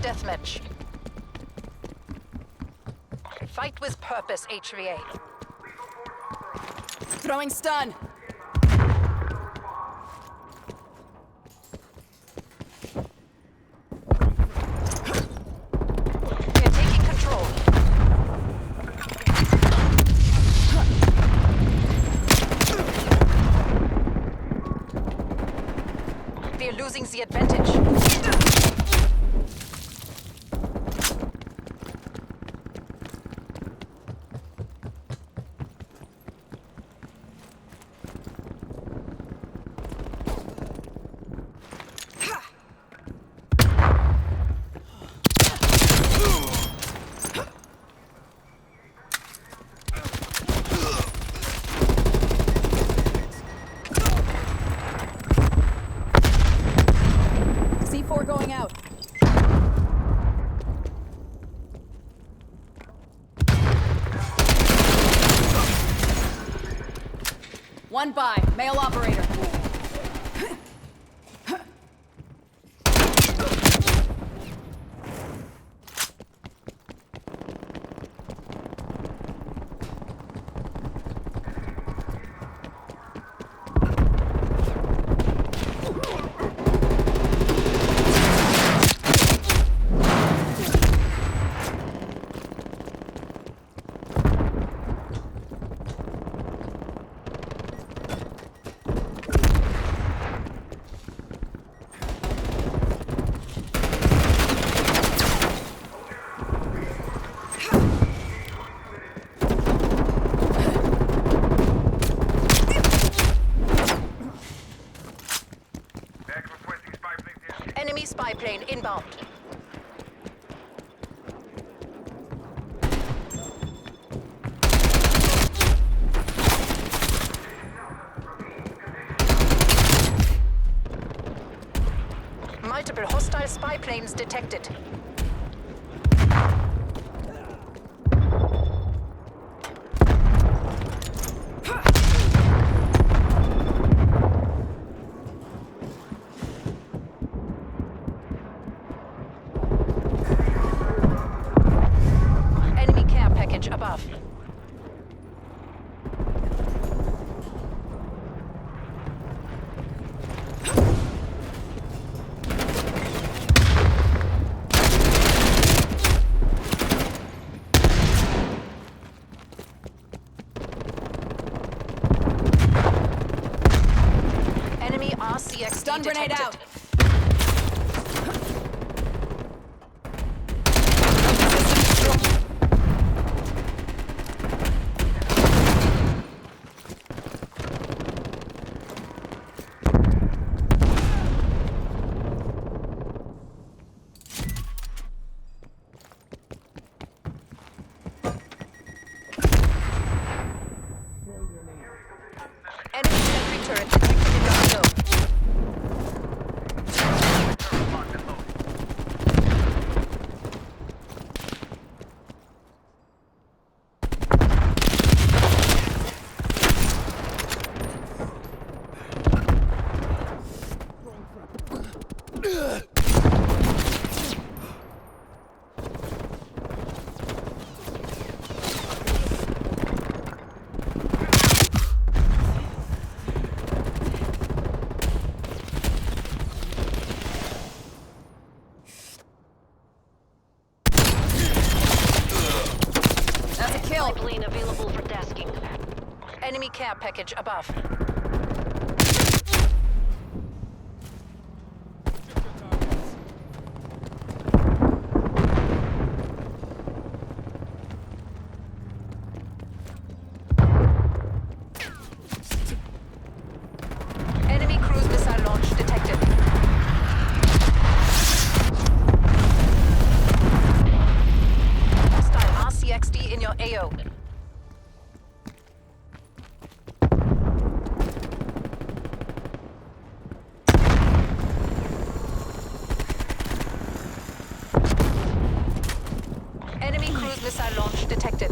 deathmatch. Fight with purpose, HVA. Throwing stun. We're taking control. We're losing the advantage. C4 going out. One by, male operator. Enemy spy plane inbound. Multiple hostile spy planes detected. Enemy care package above. Enemy RCXD Stun grenade detected. out. Enemy sentry turret detected in the zone. That's a kill. Plane available for tasking. Enemy care package above. Enemy cruise missile launch detected. Hostile RCXD in your AO. Enemy cruise missile launch detected.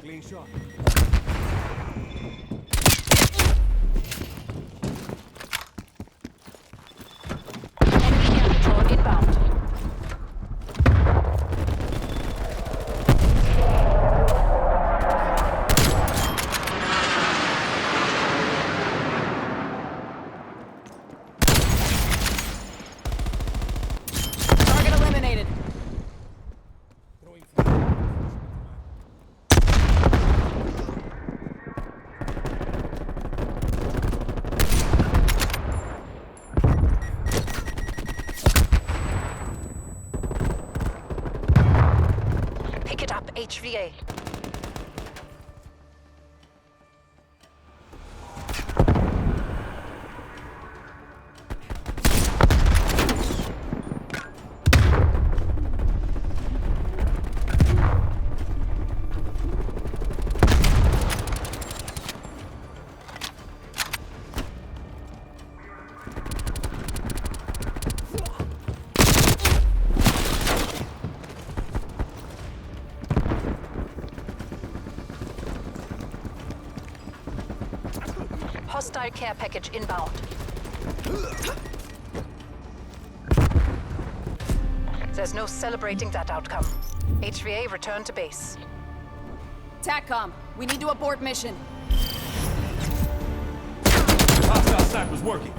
Clean shot. Enemy air patrol inbound. Target eliminated. Throwing fire. Pick it up, HVA. Hostile care package inbound. There's no celebrating that outcome. HVA, return to base. TACCOM, we need to abort mission. Hostile snipers working.